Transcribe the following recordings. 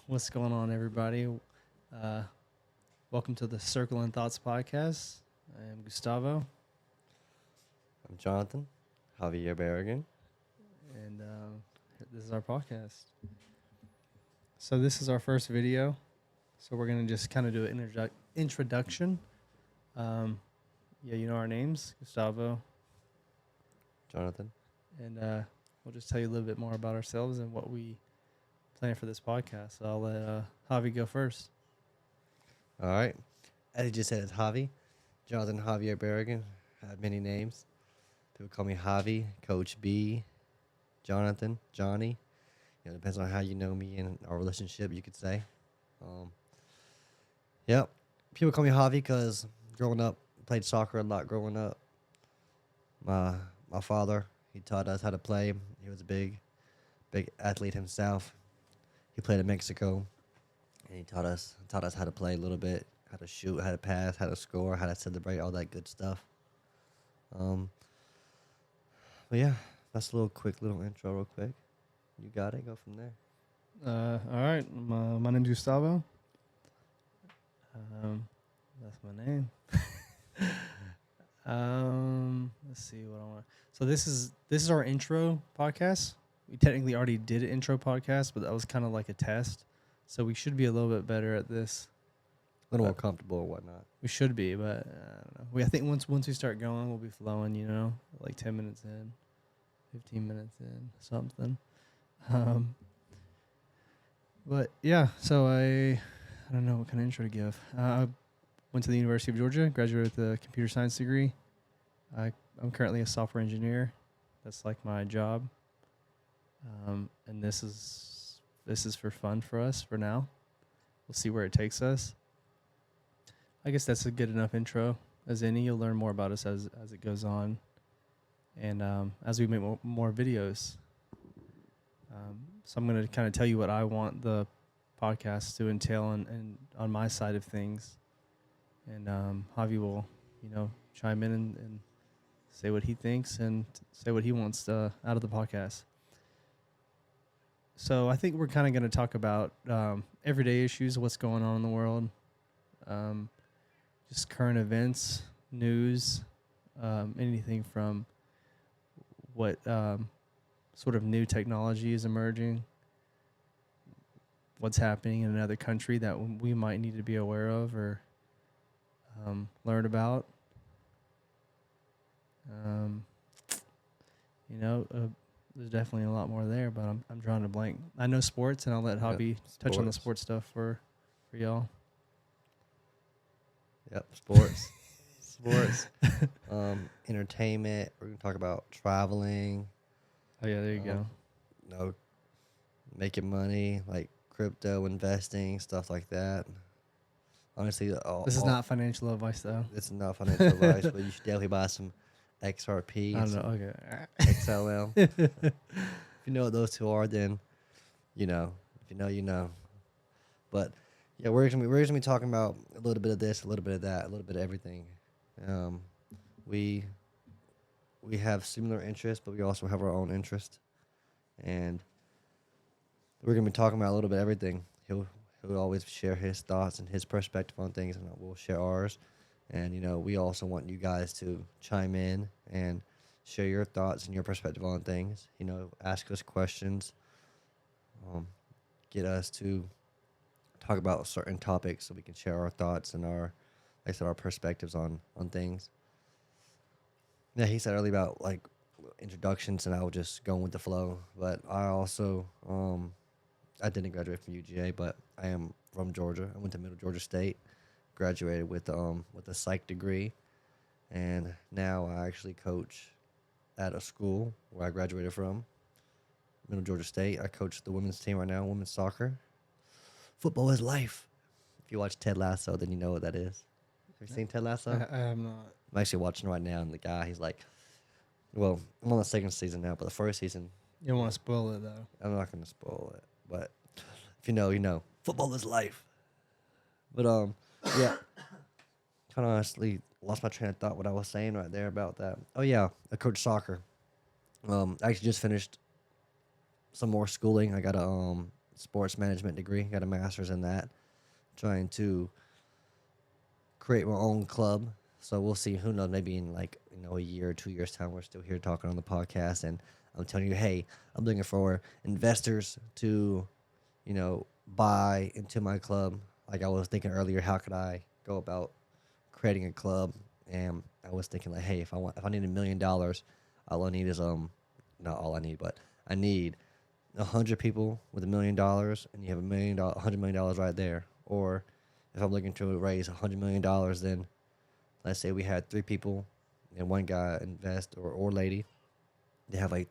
What's going on, everybody? Uh, Welcome to the Circle and Thoughts podcast. I am Gustavo, I'm Jonathan, Javier Berrigan. and this is our podcast. So this is our first video. So we're gonna just kind of do an introduction. Um, yeah, you know our names, Gustavo, Jonathan. and we'll just tell you a little bit more about ourselves and what we plan for this podcast. So I'll let Javi go first. All right. As you just said, it's Javi. Jonathan Javier Berrigan. I have many names. People call me Javi, Coach B, Jonathan, Johnny. Depends on how you know me and our relationship, you could say. Yep. People call me Javi because growing up, played soccer a lot growing up. My father, he taught us how to play. He was a big athlete himself. He played in Mexico, and he taught us how to play a little bit, how to shoot, how to pass, how to score, how to celebrate, all that good stuff. But yeah, that's a quick little intro, real quick. You got it. Go from there. All right, my name's Gustavo. That's my name. Let's see what I want. So this is our intro podcast. We technically already did an intro podcast, but that was kind of like a test. So we should be a little bit better at this. A little more comfortable or whatnot. We should be, but I don't know. I think once we start going, we'll be flowing. Like 10 minutes in, 15 minutes in, something. But yeah, so I don't know what kind of intro to give. I went to the University of Georgia, graduated with a computer science degree. I'm currently a software engineer. That's like my job. And this is for fun for us for now. We'll see where it takes us. I guess that's a good enough intro as any. You'll learn more about us as it goes on, and as we make more videos. So I'm going to kind of tell you what I want the podcast to entail and on my side of things. And Javi will, chime in and say what he thinks and say what he wants out of the podcast. So I think we're kind of going to talk about everyday issues, what's going on in the world, just current events, news, anything from what sort of new technology is emerging, what's happening in another country that we might need to be aware of or learn about. There's definitely a lot more there, but I'm drawing a blank. I know sports, and I'll let Javi touch on the sports stuff for y'all. Yep, sports. Sports. Entertainment. We're going to talk about traveling. Oh, yeah, there you go. Making money, like crypto investing, stuff like that. Honestly, this is not financial advice, though. This is not financial advice, but you should definitely buy some XRP. I don't know. Okay. XLM. If you know what those two are, then you know. If you know, you know. But yeah, we're gonna be talking about a little bit of this, a little bit of that, a little bit of everything. We have similar interests, but we also have our own interest, and we're gonna be talking about a little bit of everything. He'll always share his thoughts and his perspective on things, and we'll share ours. And we also want you guys to chime in and share your thoughts and your perspective on things. Ask us questions. Get us to talk about certain topics so we can share our thoughts and our perspectives on things. Yeah, he said earlier about like introductions, and I was just going with the flow. But I also I didn't graduate from UGA, but I am from Georgia. I went to Middle Georgia State, graduated with a psych degree, and now I actually coach at a school where I graduated from, Middle Georgia State. I coach the women's team right now, women's soccer. Football is life. If you watch Ted Lasso, then you know what that is. Have you seen Ted Lasso? I have not. I'm actually watching right now, and the guy, he's like, well, I'm on the second season now, but the first season, You don't want to spoil it, though. I'm not going to spoil it, but if you know, you know. Football is life. But, yeah, kind of honestly lost my train of thought what I was saying right there about that. Oh, yeah, I coach soccer. I actually just finished some more schooling. I got a sports management degree. Got a master's in that. Trying to create my own club. So we'll see. Who knows? Maybe in like a year or 2 years time, we're still here talking on the podcast, and I'm telling you, hey, I'm looking for investors to, buy into my club. Like I was thinking earlier, how could I go about creating a club? And I was thinking like, hey, if I need $1 million, all I need is not all I need, but I need 100 people with $1 million, and you have $100 million right there. Or if I'm looking to raise $100 million, then let's say we had 3 people and one guy invest or lady, they have like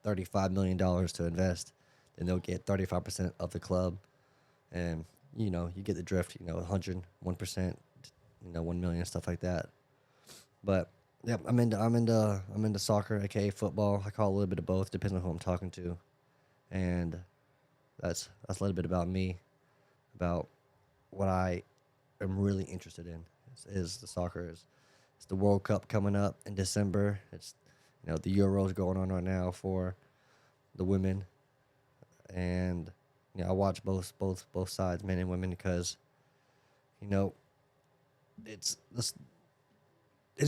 $35 million to invest, then they'll get 35% of the club. And, you get the drift, 101%, 1 million, stuff like that. But yeah, I'm into soccer, aka football. I call it a little bit of both, depends on who I'm talking to. And that's a little bit about me, about what I am really interested in is the soccer. It's the World Cup coming up in December. It's the Euros going on right now for the women, and I watch both sides, men and women, because it's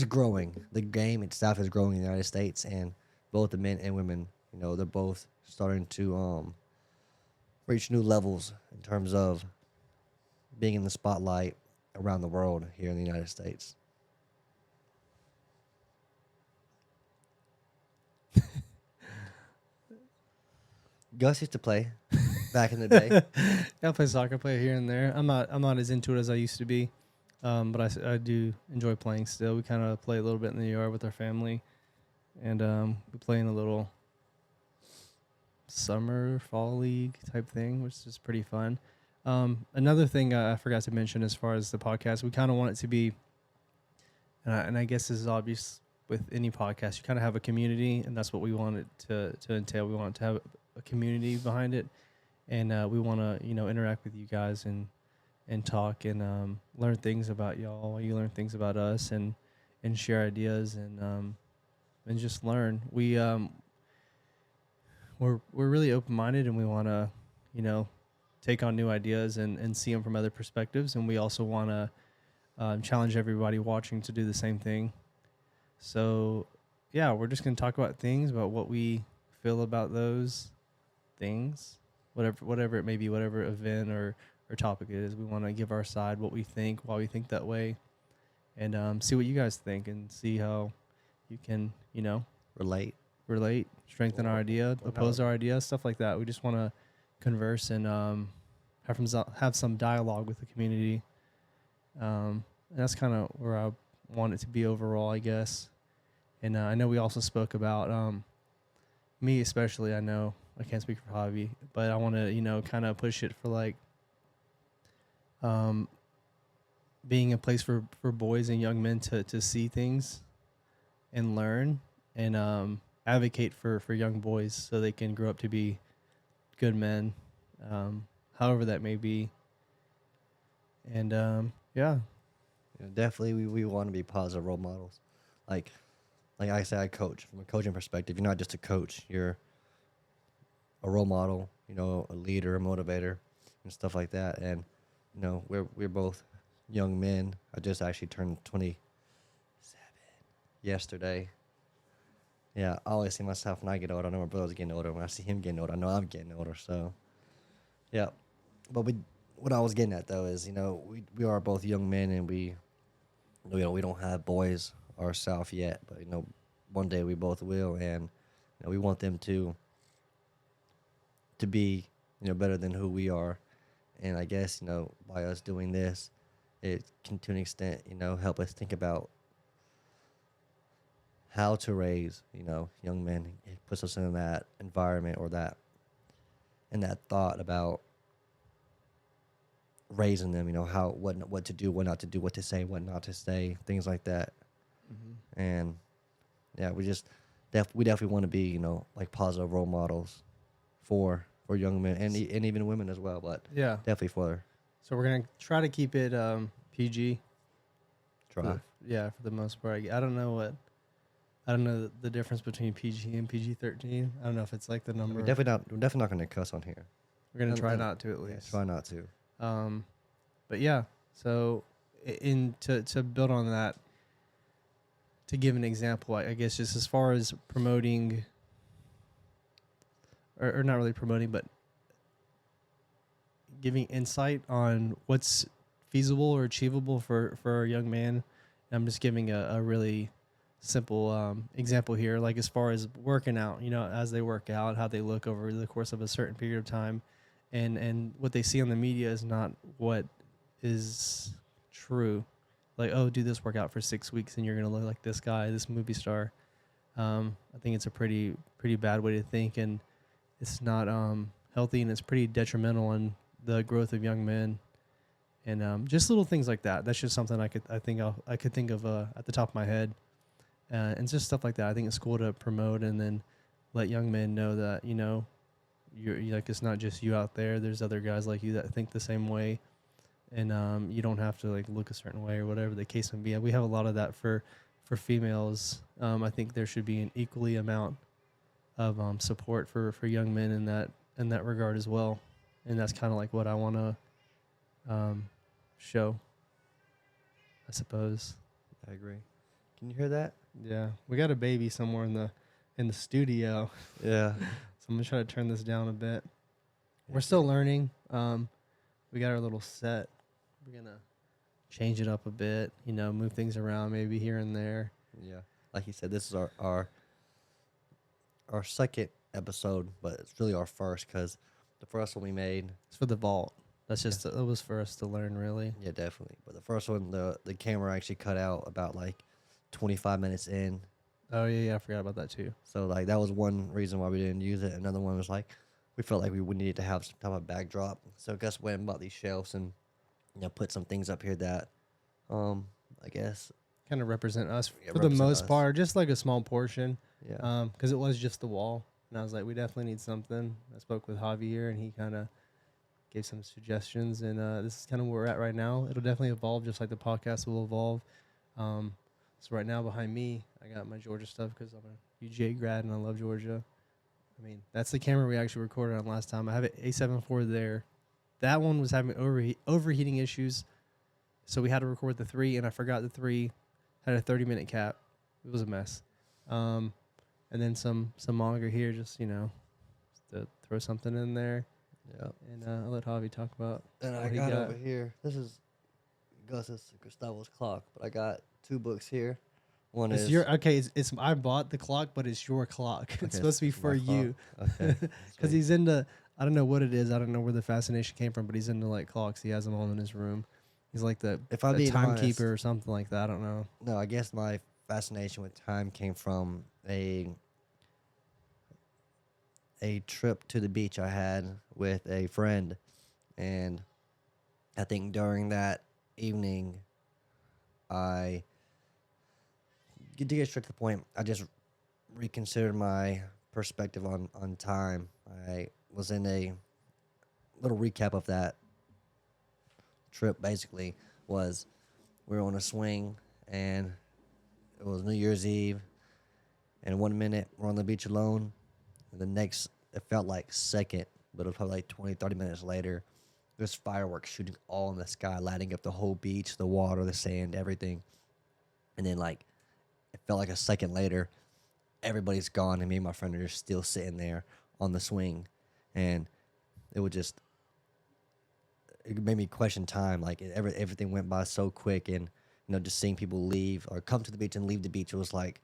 growing. The game itself is growing in the United States, and both the men and women, they're both starting to reach new levels in terms of being in the spotlight around the world here in the United States. Gus used to play back in the day. Yeah, I play soccer, play here and there. I'm not as into it as I used to be, but I do enjoy playing still. We kind of play a little bit in the yard with our family, and we play in a little summer fall league type thing, which is pretty fun. Another thing I forgot to mention as far as the podcast, we kind of want it to be, and I guess this is obvious with any podcast, you kind of have a community, and that's what we want it to entail. We want it to have a community behind it, and we want to interact with you guys and talk and learn things about y'all while you learn things about us, and share ideas and just learn. We're really open-minded, and we want to take on new ideas and see them from other perspectives, and we also want to challenge everybody watching to do the same thing. So yeah, we're just going to talk about things, about what we feel about those things, whatever it may be, whatever event or topic it is. We want to give our side, what we think, why we think that way, and see what you guys think, and see how you can relate, strengthen our idea, oppose our idea, stuff like that. We just want to converse and have some dialogue with the community. And that's kind of where I want it to be overall, I guess. And I know we also spoke about me especially. I know I can't speak for Javi, but I want to kind of push it for like being a place for boys and young men to see things and learn, and advocate for young boys so they can grow up to be good men, however that may be. And yeah. Definitely, we want to be positive role models. Like I said, I coach. From a coaching perspective, you're not just a coach. You're a role model, a leader, a motivator, and stuff like that. And, we're both young men. I just actually turned 27 yesterday. Yeah, I always see myself when I get older. I know my brother's getting older. When I see him getting older, I know I'm getting older. So, yeah. But what I was getting at, though, is, we are both young men, and we don't have boys ourselves yet. But, one day we both will. And, we want them to be, better than who we are. And I guess, by us doing this, it can, to an extent, help us think about how to raise, young men. It puts us in that environment, or that thought about raising them, how what to do, what not to do, what to say, what not to say, things like that. Mm-hmm. And yeah, we definitely want to be, like positive role models for young men and even women as well. But yeah, definitely for. So we're gonna try to keep it PG. Try. For the most part. I don't know the difference between PG and PG-13. I don't know if it's like the number. We're definitely not going to cuss on here. We're gonna try And- not to at Yeah, least. try not to. But yeah, so to build on that, to give an example, I guess just as far as promoting, or not really promoting, but giving insight on what's feasible or achievable for a young man. I'm just giving a really simple example here, like as far as working out, as they work out, how they look over the course of a certain period of time, and what they see on the media is not what is true. Like, oh, do this workout for 6 weeks and you're gonna look like this guy, this movie star. I think it's a pretty bad way to think, and it's not healthy, and it's pretty detrimental on the growth of young men. And just little things like that. That's just something I could think of at the top of my head, and just stuff like that. I think it's cool to promote and then let young men know that you're like, it's not just you out there. There's other guys like you that think the same way, and you don't have to like look a certain way or whatever the case may be. And we have a lot of that for females. I think there should be an equally amount of support for young men in that regard as well, and that's kind of like what I want to show, I suppose. I agree. Can you hear that? Yeah, we got a baby somewhere in the studio. Yeah. So I'm gonna try to turn this down a bit. We're still learning. We got our little set. We're gonna change it up a bit. Move things around maybe here and there. Yeah. Like you said, this is our second episode, but it's really our first because the first one we made. It's for the vault. That's just it was for us to learn, really. Yeah, definitely. But the first one, the camera actually cut out about like 25 minutes in. Oh yeah, I forgot about that too. So like that was one reason why we didn't use it. Another one was like we felt like we would need to have some type of backdrop. So Gus went and bought these shelves and put some things up here that I guess Kind of represent us Yeah, for the represent most us. part, just like a small portion. yeah. Because it was just the wall, and I was like, we definitely need something. I spoke with Javier, and he kind of gave some suggestions, and this is kind of where we're at right now. It'll definitely evolve, just like the podcast will evolve. So right now, behind me, I got my Georgia stuff because I'm a UGA grad and I love Georgia. I mean, that's the camera we actually recorded on last time. I have an A7 IV there. That one was having overheating issues, so we had to record the 3, and I forgot the 3 had a 30-minute cap. It was a mess. And then some manga here, just to throw something in there. Yeah. And I'll let Javi talk about And I what he got over here. This is Gus's Gustavo's clock, but I got 2 books here. One It's is your okay. It's I bought the clock, but it's your clock. Okay, It's supposed to be it's for my clock. you, Okay. because he's into. I don't know what it is. I don't know where the fascination came from, but he's into like clocks. He has them all in his room. He's like the If I'm being honest, timekeeper or something like that. I don't know. No, I guess my fascination with time came from a trip to the beach I had with a friend, and I think during that evening, to get straight to the point, I just reconsidered my perspective on time. I was in a little recap of that trip. Basically, was we were on a swing, and it was New Year's Eve, and 1 minute we're on the beach alone, and the next, it felt like second, but it was probably like 20, 30 minutes later, there's fireworks shooting all in the sky, lighting up the whole beach, the water, the sand, everything. And then like, it felt like a second later, everybody's gone, and me and my friend are just still sitting there on the swing. And it made me question time. Like everything went by so quick, and just seeing people leave or come to the beach and leave the beach, it was like,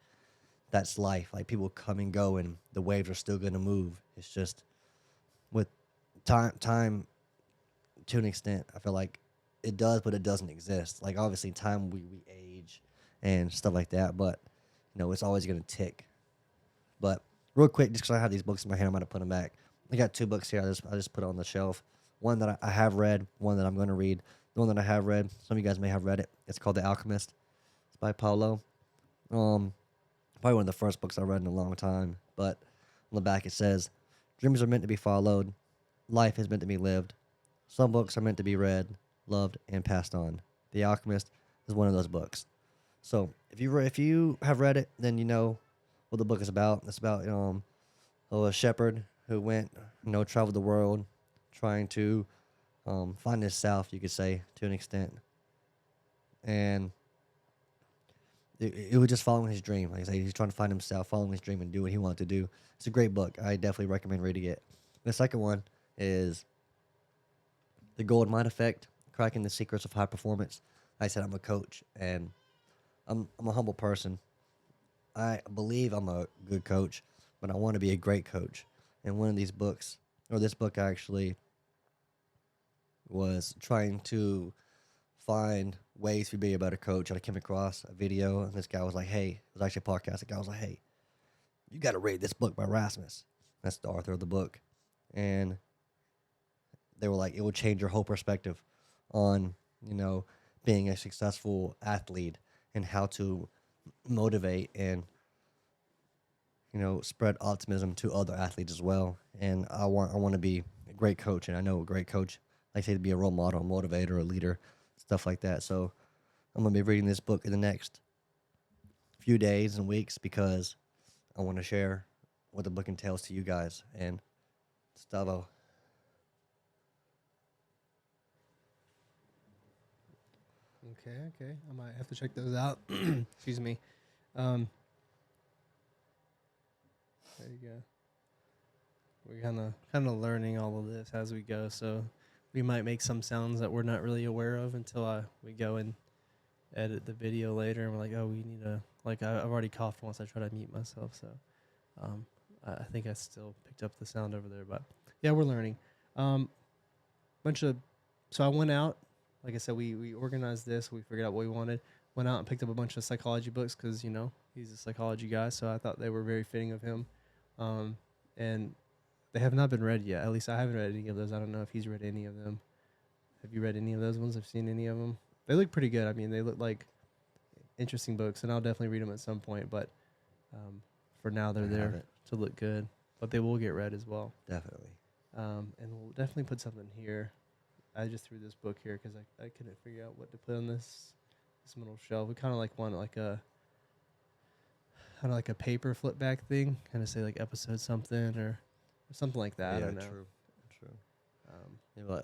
that's life. Like people come and go, and the waves are still going to move. It's just with time to an extent, I feel like it does, but it doesn't exist. Like obviously time, we age and stuff like that, but it's always going to tick. But real quick, just because I have these books in my hand, I'm going to put them back. I got 2 books here. I just put it on the shelf. One that I have read, one that I'm going to read. The one that I have read, some of you guys may have read it. It's called The Alchemist. It's by Paulo. Probably one of the first books I read in a long time. But on the back it says, dreams are meant to be followed. Life is meant to be lived. Some books are meant to be read, loved, and passed on. The Alchemist is one of those books. So if you have read it, then you know what the book is about. It's about a shepherd who went, traveled the world, trying to find himself, you could say, to an extent. And it was just following his dream. Like I say, he's trying to find himself, following his dream, and do what he wanted to do. It's a great book. I definitely recommend reading it. The second one is The Gold Mine Effect, Cracking the Secrets of High Performance. Like I said, I'm a coach, and I'm a humble person. I believe I'm a good coach, but I want to be a great coach. And one of these books, or this book actually, was trying to find ways to be a better coach. And I came across a video, and this guy was like, hey, it was actually a podcast. The guy was like, hey, you got to read this book by Rasmus. That's the author of the book. And they were like, it will change your whole perspective on, being a successful athlete and how to motivate and, spread optimism to other athletes as well. And I want to be a great coach, and I know a great coach, like I say, to be a role model, a motivator, a leader, stuff like that. So I'm going to be reading this book in the next few days and weeks because I want to share what the book entails to you guys. And Stavo. Okay. I might have to check those out. Excuse me. There you go. We're kind of learning all of this as we go, so we might make some sounds that we're not really aware of until we go and edit the video later, and we're like, oh, we need to, like, I've already coughed once I tried to mute myself, so I think I still picked up the sound over there, but yeah, we're learning. So I went out, like I said, we organized this, we figured out what we wanted, went out and picked up a bunch of psychology books because, he's a psychology guy, so I thought they were very fitting of him. And they have not been read yet. At least I haven't read any of those. I don't know if he's read any of them. Have you read any of those ones? I've seen any of them. They look pretty good. I mean, they look like interesting books, and I'll definitely read them at some point. But for now, they're there to look good. But they will get read as well. Definitely. And we'll definitely put something here. I just threw this book here because I couldn't figure out what to put on this middle shelf. We kind of want like a paper flip back thing, kind of say like episode something or something like that. I don't know. True.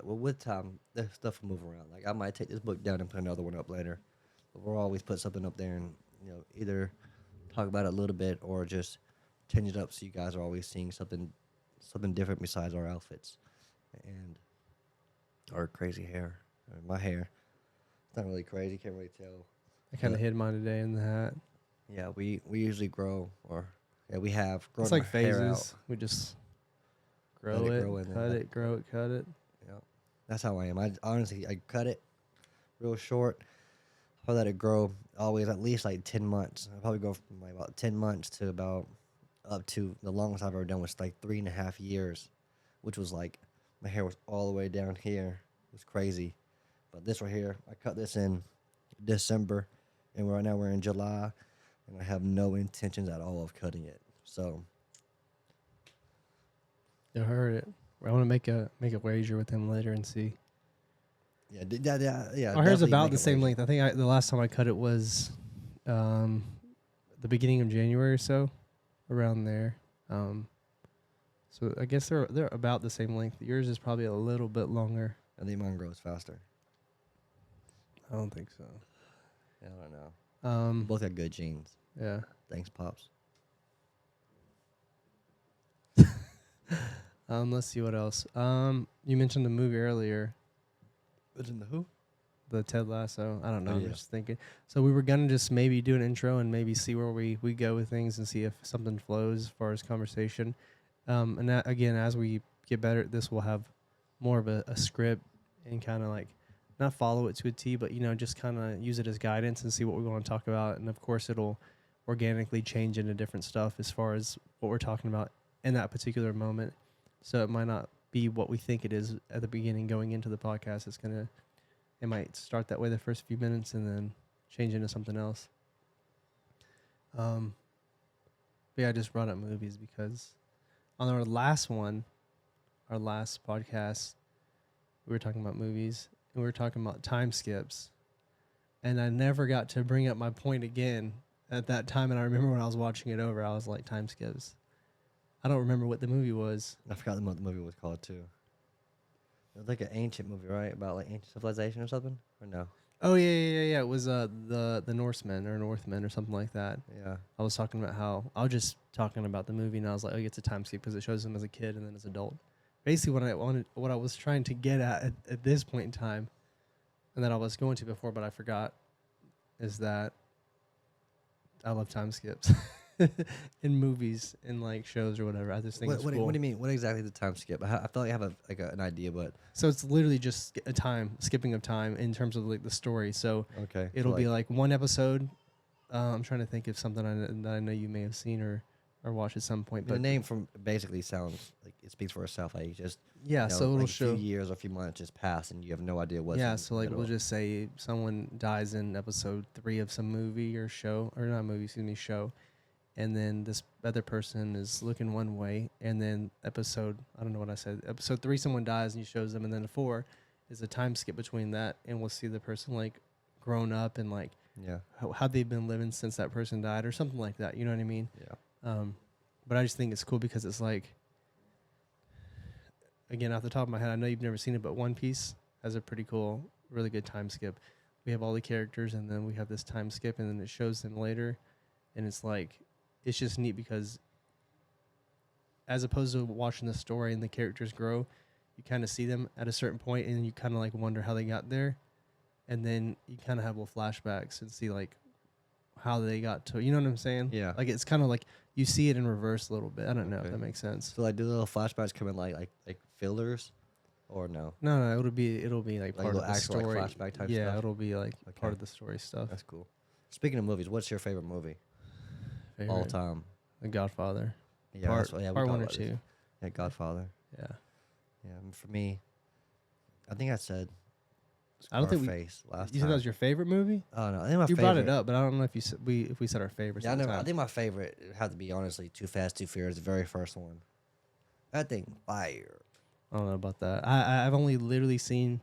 Well, with time, the stuff will move around. Like I might take this book down and put another one up later, but we'll always put something up there and either talk about it a little bit or just change it up so you guys are always seeing something different besides our outfits and our crazy hair. My hair, it's not really crazy. Can't really tell. I kind of hid mine today in the hat. Yeah, we usually grow, we have grown. It's like our hair out. phases. We just grow it, cut it, grow it, cut it. Yeah, that's how I am. I honestly cut it real short. I let it grow always at least like 10 months. I probably go from like about 10 months to about up to the longest I've ever done was like 3.5 years, which was like my hair was all the way down here. It was crazy. But this right here, I cut this in December, and right now we're in July. And I have no intentions at all of cutting it. So You heard it. I want to make a wager with him later and see. Yeah. Our hair's about the same length. I think the last time I cut it was the beginning of January or so, around there. So I guess they're about the same length. Yours is probably a little bit longer. I think mine grows faster. I don't think so. Yeah, I don't know. Both got good genes. Yeah. Thanks, Pops. Let's see what else. You mentioned the movie earlier. What's in the who? The Ted Lasso. I don't know. Oh, I'm yeah. just thinking. So we were gonna just maybe do an intro and maybe see where we go with things and see if something flows as far as conversation. And that, again, as we get better at this, we'll have more of a script and kind of like not follow it to a T, but just kind of use it as guidance and see what we want to talk about. And of course, it'll organically change into different stuff as far as what we're talking about in that particular moment. So it might not be what we think it is at the beginning going into the podcast. It might start that way the first few minutes and then change into something else. But yeah, I just brought up movies because on our last podcast, we were talking about movies and we were talking about time skips. And I never got to bring up my point again at that time. And I remember when I was watching it over, I was like, time skips. I don't remember what the movie was. I forgot what the movie was called too. was like an ancient movie, right? About like ancient civilization or something, or no? Oh yeah. It was the Norsemen or Northmen or something like that. Yeah. I was talking about how I was just talking about the movie, and I was like, oh, it's a time skip because it shows him as a kid and then as an adult. Basically, what I was trying to get at this point in time, and that I was going to before, but I forgot, is that I love time skips in movies and like shows or whatever. I just think it's cool. What do you mean? What exactly is the time skip? I feel like I have an idea, but So it's literally just skipping of time in terms of like the story. So okay. it'll be like one episode. I'm trying to think of something that I know you may have seen or watched at some point. the But name from basically sounds like it speaks for itself. Like just yeah, so it'll like show. a few years or a few months just pass, and you have no idea what's Yeah, in so the like we'll middle. just say someone dies in episode 3 of some movie or show, or not movie, excuse me, show, and then this other person is looking one way, and then I don't know what I said, episode 3 someone dies and he shows them, and then 4 is a time skip between that, and we'll see the person like grown up and like Yeah. how they've been living since that person died or something like that. You know what I mean? Yeah. But I just think it's cool because it's like, again, off the top of my head, I know you've never seen it, but One Piece has a pretty cool, really good time skip. We have all the characters, and then we have this time skip, and then it shows them later, and it's like, it's just neat because as opposed to watching the story and the characters grow, you kind of see them at a certain point, and you kind of like wonder how they got there, and then you kind of have little flashbacks and see like how they got to, you know what I'm saying? Yeah. Like it's kind of like you see it in reverse a little bit. I don't know if Okay. that makes sense. So like, do little flashbacks come in like fillers, or no? No, it'll be like part of little the actual, like, story. flashback type yeah, stuff? it'll be like Okay. part of the story stuff. That's cool. Speaking of movies, what's your favorite movie all Favorite, time? The Godfather. Yeah, part that's what, yeah, we part talked 1 or about this. 2. Yeah, Godfather. Yeah. Yeah, and for me, I think I said I don't think Scarface last You time. said that was your favorite movie? Oh no, I think my You favorite. brought it up, but I don't know if we said our favorites. Yeah, I at the never. I time. think my favorite would have to be honestly Too Fast, Too Furious, the very first one. That thing fire. I don't know about that. I've only literally seen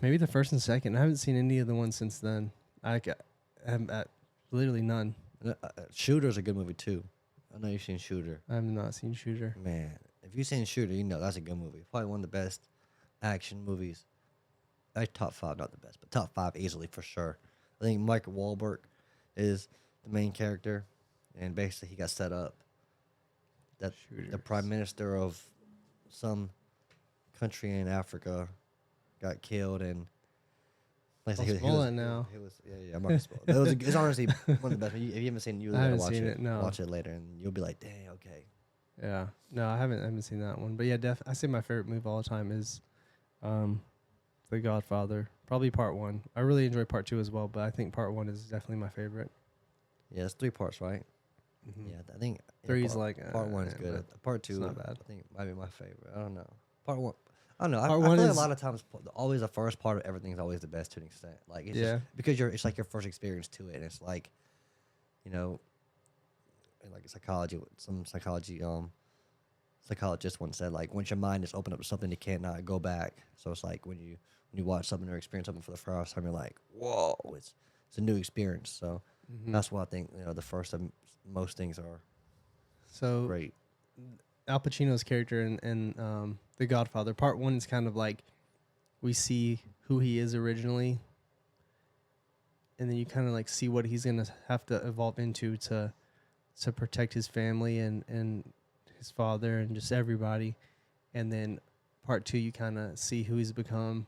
maybe the first and second. I haven't seen any of the ones since then. I have literally none. Shooter's a good movie too. I know you've seen Shooter. I have not seen Shooter. Man, if you've seen Shooter, you know that's a good movie. Probably one of the best action movies. Top 5, not the best, but top 5 easily for sure. I think Mike Wahlberg is the main character, and basically he got set up that the Shooters. prime minister of some country in Africa got killed, and like I said, Don't spoil it now. He was, yeah, I'm not gonna spoil it. It's honestly one of the best. If you haven't seen it, you I gotta haven't watch seen it. it, no. Watch it later, and you'll be like, dang, okay. Yeah. No, I haven't seen that one. But yeah, I say my favorite movie of all time is The Godfather. Probably part 1. I really enjoy part 2 as well, but I think part 1 is definitely my favorite. Yeah, it's 3 parts, right? Mm-hmm. Yeah, I think 3 is part, like part 1 is yeah, good. Part 2, not bad. I think might be my favorite. I don't know. Part 1, I don't know. Part I one feel like is- a lot of times, always the first part of everything is always the best to an extent. Like it's Yeah. just because it's like your first experience to it, and it's like, you know, like psychology. Some psychologist once said like once your mind is open up to something, it cannot go back. So it's like when you watch something or experience something for the first time, you're like, whoa, it's a new experience. So Mhm. that's why I think the first of most things are So great. Al Pacino's character in The Godfather, part 1 is kind of like we see who he is originally, and then you kind of like see what he's gonna have to evolve into to protect his family and his father and just everybody. And then part 2, you kind of see who he's become,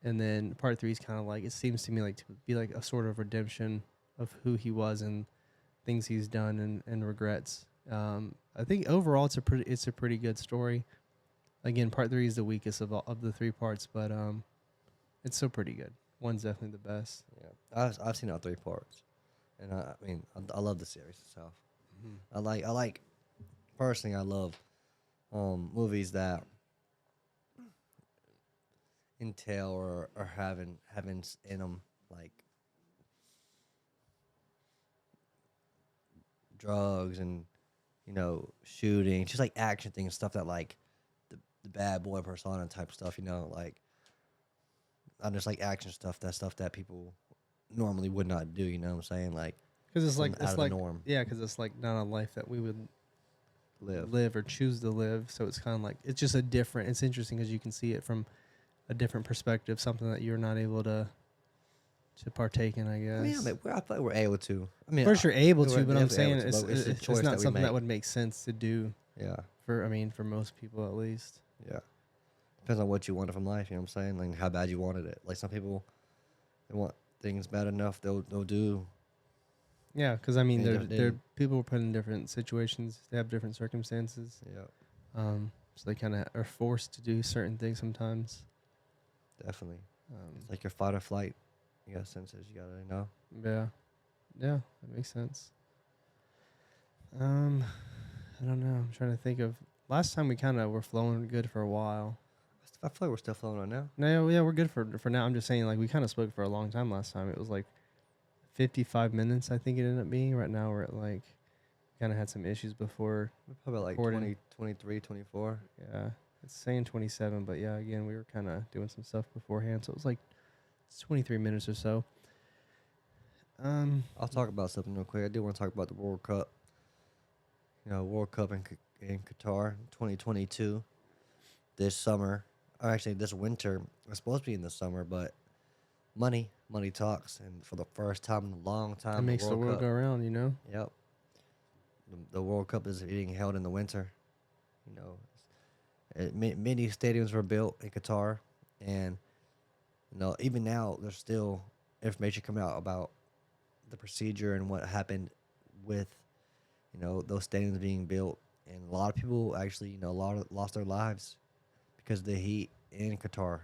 and then part 3 is kind of like, it seems to me like to be like a sort of redemption of who he was and things he's done and regrets. I think overall it's a pretty good story. Again, part 3 is the weakest of the 3 parts, but it's still pretty good. 1's definitely the best. Yeah, I've seen all 3 parts, and I mean I love the series itself. I like personally I love movies that entail or having in them like drugs and shooting, just like action things, stuff that like the bad boy persona type stuff, like I just like action stuff. That stuff that people normally would not do. You know what I'm saying? Like Because it's something like out of the norm. yeah, because it's like not a life that we would live. or choose to live. So it's kind of like it's just a different. It's interesting because you can see it from a different perspective, something that you're not able to partake in, I guess. I feel like we're able to. I mean, First, you're able we're to, but I'm definitely saying able to, but it's a it's choice not that we something that make. would make sense to do Yeah, for most people at least. yeah. Depends on what you wanted from life. You know what I'm saying? Like how bad you wanted it. Like some people, they want things bad enough, they'll do. Yeah, because I mean, And they're people are put in different situations. They have different circumstances. Yeah, So they kind of are forced to do certain things sometimes. definitely. It's like your fight or flight. You got senses. You gotta know. Yeah, that makes sense. I don't know. I'm trying to think of last time we kind of were flowing good for a while. I feel like we're still flowing on now. No, yeah, we're good for now. I'm just saying, like, we kind of spoke for a long time last time. It was like 55 minutes, I think it ended up being. Right now, we're at like, kind of had some issues before. We're probably like recording. 20, 23, 24. Yeah, it's saying 27, but yeah, again, we were kind of doing some stuff beforehand, so it was like 23 minutes or so. I'll talk about something real quick. I do want to talk about the World Cup. You know, World Cup in Qatar 2022 this summer. Or actually, this winter. It's supposed to be in the summer, but money talks. And for the first time in a long time, It makes the world Cup, go around, you know? Yep. The World Cup is being held in the winter. You know, many stadiums were built in Qatar. And, you know, even now, there's still information coming out about the procedure and what happened with, you know, those stadiums being built. And a lot of people actually, you know, lost their lives because of the heat in Qatar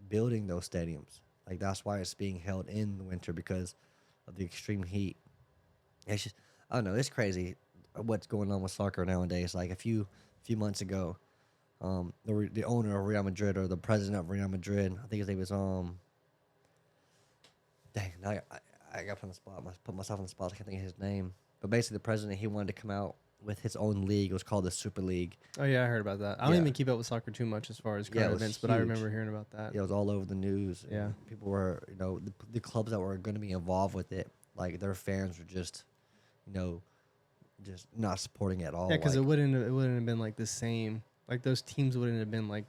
building those stadiums. Like, that's why it's being held in the winter, because of the extreme heat. It's just, I don't know, it's crazy what's going on with soccer nowadays. Like, a few months ago, the owner of Real Madrid, or the president of Real Madrid, I think his name was, dang, now I got put on the spot. I put myself on the spot. I can't think of his name. But basically, the president, he wanted to come out with his own league. It was called the Super League. Oh, yeah, I heard about that. I don't Yeah. even keep up with soccer too much as far as current it was events, but I huge. remember hearing about that. Yeah, it was all over the news. Yeah. And people were, you know, the clubs that were going to be involved with it, like, their fans were just, you know, just not supporting it at all. Yeah, because like, it wouldn't have been like the same. Like, those teams wouldn't have been like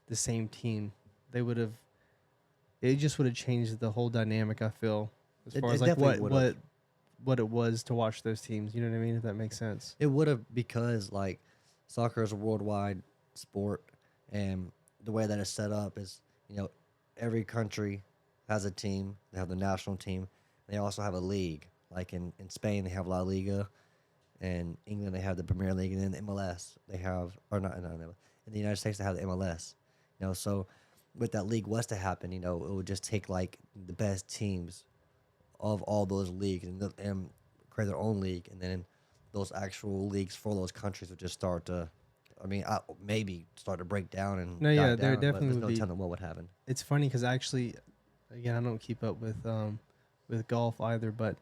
the same team. They would have. It just would have changed the whole dynamic, I feel, as far as like what it was to watch those teams. You know what I mean? If that makes sense. It would have, because, like, soccer is a worldwide sport, and the way that it's set up is, you know, every country has a team. They have the national team. They also have a league. Like in Spain, they have La Liga. In England, they have the Premier League, and then the MLS. They have, or not, in the United States, they have the MLS. You know, so with that league was to happen, you know, it would just take, like, the best teams of all those leagues and create their own league, and then those actual leagues for those countries would just start to, maybe start to break down and No, yeah, die there down, definitely but there's would no be. telling what would happen. It's funny because actually, again, I don't keep up with golf either, but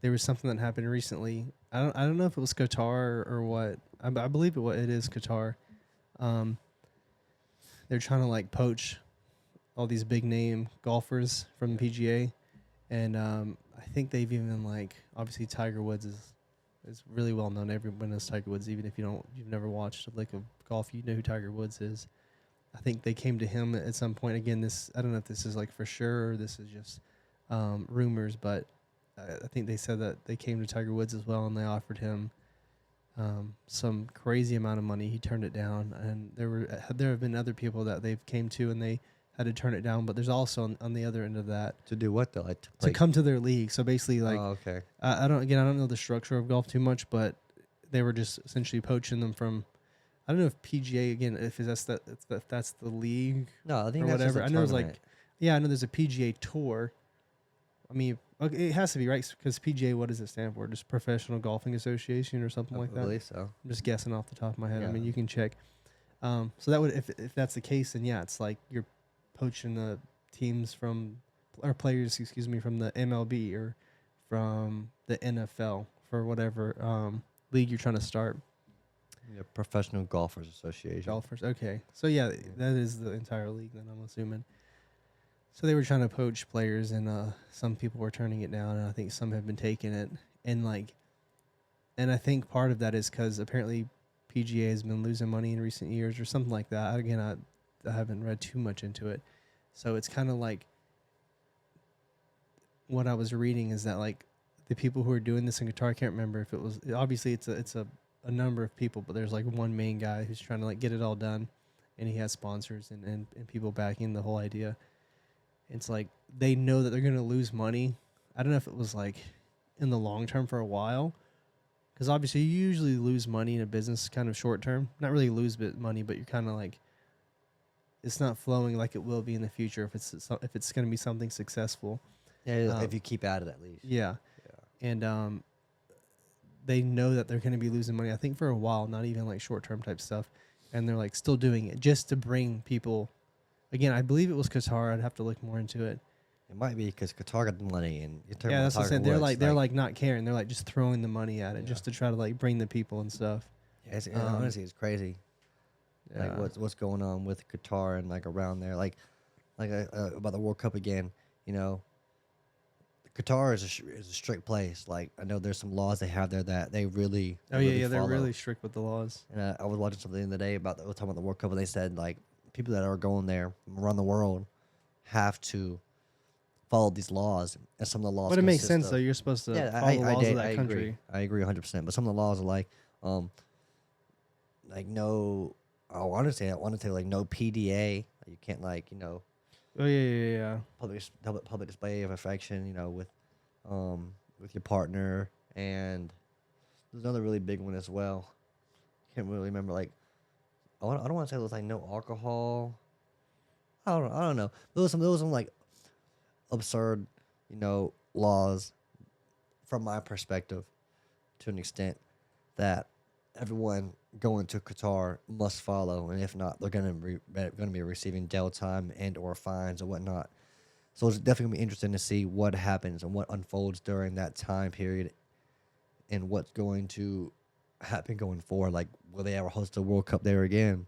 there was something that happened recently. I don't know if it was Qatar or what. I believe it is Qatar. They're trying to, like, poach all these big name golfers from the PGA, and I think they've even, like, obviously Tiger Woods is really well known. Everyone knows Tiger Woods, even if you've never watched a lick of golf, you know who Tiger Woods is. I think they came to him at some point. Again, I don't know if this is, like, for sure or this is just rumors, but I think they said that they came to Tiger Woods as well, and they offered him some crazy amount of money. He turned it down, and there have been other people that they've came to and they had to turn it down. But there's also on the other end of that To do what, though? to come to their league. So basically, like, oh, okay. I don't know the structure of golf too much, but they were just essentially poaching them from. I don't know if PGA, again, if that's the league. No, I think or that's whatever. just I a know it's tournament. I know there's a PGA Tour. I mean, okay, it has to be, right? Because PGA, what does it stand for? Just Professional Golfing Association or something like I that? believe so. I'm just guessing off the top of my head. I Yeah. mean, you can check. So that would, if that's the case, then yeah, it's like you're poaching the teams or players, excuse me, from the MLB or from the NFL for whatever league you're trying to start. Yeah, Professional Golfers Association. Golfers. Okay. So yeah, that is the entire league then, I'm assuming. So they were trying to poach players, and some people were turning it down, and I think some have been taking it. And I think part of that is because apparently PGA has been losing money in recent years or something like that. Again, I haven't read too much into it, so it's kind of like what I was reading is that like the people who are doing this in Qatar, I can't remember if it was obviously it's a number of people, but there's like one main guy who's trying to like get it all done, and he has sponsors and people backing the whole idea. It's like they know that they're gonna lose money. I don't know if it was like in the long term for a while, because obviously you usually lose money in a business kind of short term. Not really lose bit money, but you're kind of like it's not flowing like it will be in the future if it's going to be something successful. Yeah, if you keep at it at least. Yeah, Yeah. and they know that they're going to be losing money. I think for a while, not even like short term type stuff, and they're like still doing it just to bring people. Again, I believe it was Qatar. I'd have to look more into it. It might be because Qatar got the money, and you're talking Yeah, about that's what I'm saying. Tiger They're Woods, like not caring. They're like just throwing the money at it Yeah. just to try to like bring the people and stuff. yeah, honestly, it's crazy. Yeah. Like what's going on with Qatar and like around there, like about the World Cup again. You know, Qatar is is a strict place. Like I know there's some laws they have there that they really Oh they yeah, really yeah. They're follow. really strict with the laws. And I was watching something the other day about they were talking about the World Cup, and they said like people that are going there from around the world have to follow these laws, and some of the laws. But it makes consist sense of- though. You're supposed to Yeah, follow the laws of that I country. agree. I agree 100%. But some of the laws are like no. I want to say like no PDA. You can't like Oh yeah. public display of affection. With your partner, and there's another really big one as well. Can't really remember. Like I don't want to say it was like no alcohol. I don't know. There was some like absurd, laws from my perspective to an extent that everyone going to Qatar must follow, and if not, they're gonna be receiving jail time and or fines or whatnot. So it's definitely gonna be interesting to see what happens and what unfolds during that time period, and what's going to happen going forward. Like, will they ever host a World Cup there again?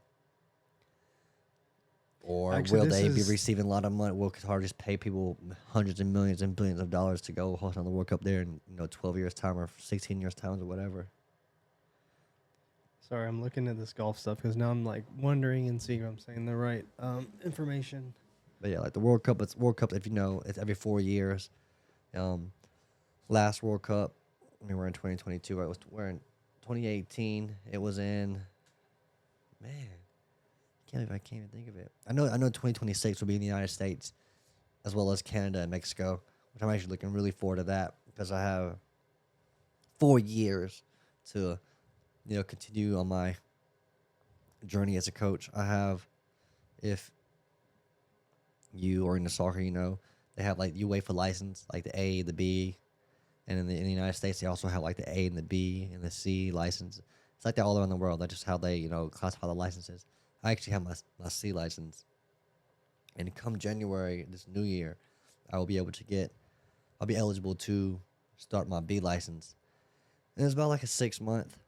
Or Actually, will this they be is- receiving a lot of money? Will Qatar just pay people hundreds of millions and billions of dollars to go host another World Cup there in 12 years time or 16 years time or whatever? Sorry, I'm looking at this golf stuff because now I'm like wondering and seeing if I'm saying the right information. But yeah, like the World Cup, if you know, it's every 4 years. Last World Cup, I mean, we're in 2022. Right? We're in 2018. It was in, man, I can't even think of it. I know 2026 will be in the United States, as well as Canada and Mexico, which I'm actually looking really forward to that because I have 4 years to, continue on my journey as a coach. I have, if you are into soccer, they have like UEFA license, like the A, the B, and in the United States they also have like the A and the B and the C license. It's like that all around the world. That's just how they classify the licenses. I actually have my C license, and come January this new year, I'll be eligible to start my B license. And it's about like a 6-month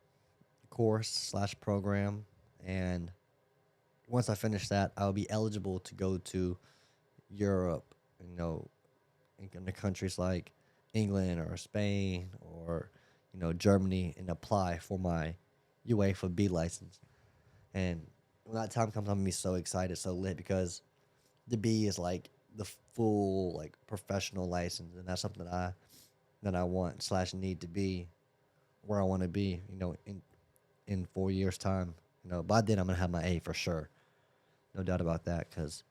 course / program, and once I finish that, I'll be eligible to go to Europe, in the countries like England or Spain or Germany, and apply for my UEFA B license. And when that time comes, I'm gonna be so excited, so lit, because the B is like the full like professional license, and that's something that I want / need to be where I want to be, in 4 years time. By then I'm gonna have my A for sure, no doubt about that, because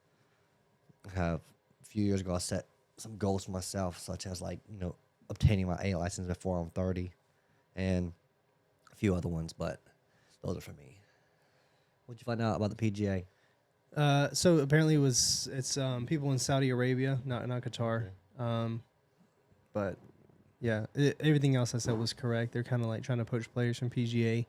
I have a few years ago I set some goals for myself, such as like obtaining my A license before I'm 30, and a few other ones, but those are for me. What'd you find out about the PGA? So apparently it's people in Saudi Arabia, not Qatar. But yeah, everything else I said was correct. They're kind of like trying to poach players from PGA,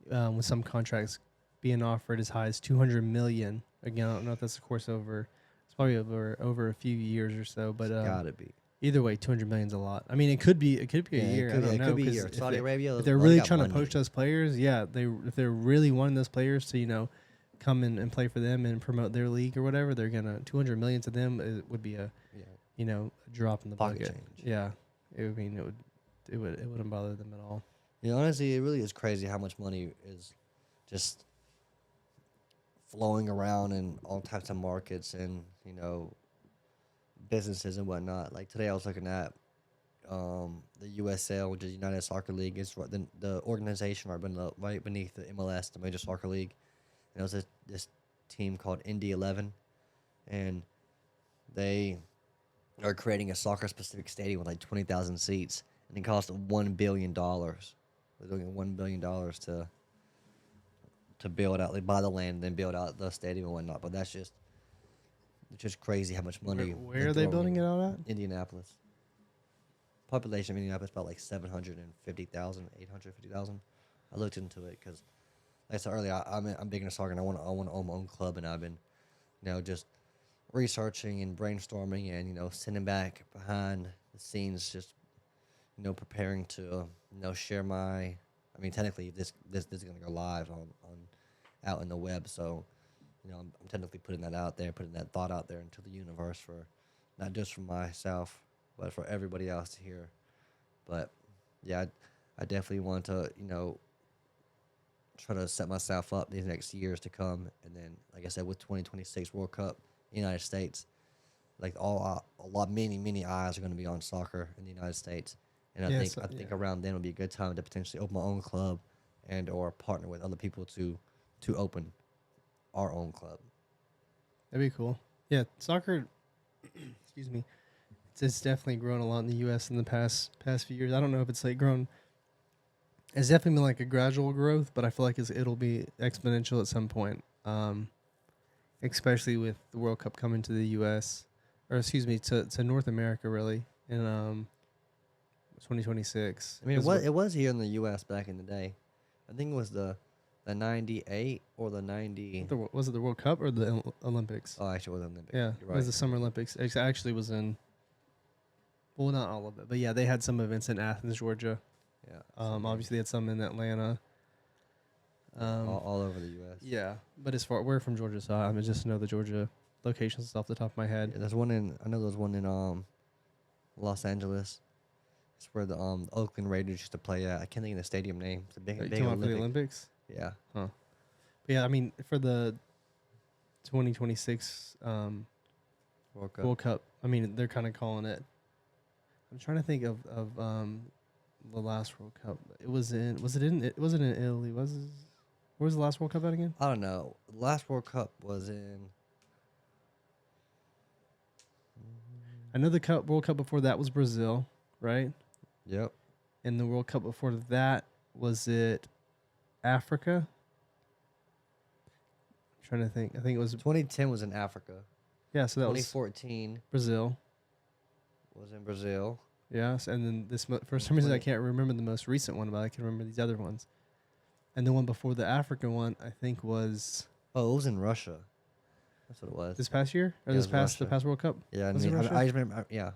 with some contracts being offered as high as $200 million. Again, I don't know if that's of course over. It's probably over a few years or so. But It's gotta be. either way, $200 million is a lot. I mean, it could be a year. I don't know. Could be a 'cause year. if Saudi Arabia, if they're they really got trying to money. poach those players, yeah, if they're really wanting those players to come in and play for them and promote their league or whatever, they're gonna $200 million to them would be a Yeah. a drop in the Pocket bucket. change. Yeah, it wouldn't bother them at all. Honestly, it really is crazy how much money is just flowing around in all types of markets and businesses and whatnot. Like today, I was looking at the USL, which is United Soccer League, is the organization right beneath the MLS, the Major Soccer League. And it was this team called Indy 11, and they are creating a soccer-specific stadium with like 20,000 seats, and it cost $1 billion. They're doing $1 billion to build out. They buy the land, and then build out the stadium and whatnot. But it's just crazy how much money. Where are they building it out at? Indianapolis. Population of Indianapolis about like 750,000, 850,000. I looked into it because, like I said earlier, I'm big into soccer and I want to own my own club, and I've been, just researching and brainstorming and sitting back behind the scenes, just preparing to share my. I mean, technically this is gonna go live on out in the web, so I'm technically putting that out there, putting that thought out there into the universe for not just for myself, but for everybody else to hear. But yeah, I definitely want to try to set myself up these next years to come, and then like I said, with 2026 World Cup, United States, like many eyes are going to be on soccer in the United States, and I think around then would be a good time to potentially open my own club and or partner with other people to open our own club. That'd be cool. Yeah, soccer. Excuse me. It's definitely grown a lot in the U.S. in the past few years. I don't know if it's like grown. It's definitely been like a gradual growth, but I feel like it'll be exponential at some point. Especially with the World Cup coming to the U.S. or excuse me to North America really in 2026. I mean, it was here in the U.S. back in the day. I think it was the 98 or the 90. Was it the World Cup or the Olympics? Oh, actually, it was the Olympics. Yeah, You're right. It was the Summer Olympics. It actually was in. Well, not all of it, but yeah, they had some events in Athens, Georgia. Yeah. Obviously, they had some in Atlanta. All over the U.S. Yeah, but we're from Georgia, so I just know the Georgia locations off the top of my head. Yeah, there's one in Los Angeles. It's where the Oakland Raiders used to play at. I can't think of the stadium name. It's a big For the Olympics? Yeah. Huh. But yeah, I mean, for the 2026 World Cup, I mean, they're kind of calling it. I'm trying to think of the last World Cup. It wasn't in Italy. Where was the last World Cup at again? I don't know. The last World Cup was in. I know the World Cup before that was Brazil, right? Yep. And the World Cup before that, was it Africa? I'm trying to think. I think it was 2010 was in Africa. Yeah, so that 2014 was Brazil. Was in Brazil. Yes, and then for some reason I can't remember the most recent one, but I can remember these other ones. And the one before the African one, I think was. Oh, it was in Russia. That's what it was. This past year, or the past World Cup. Yeah, I mean, I remember. Yeah,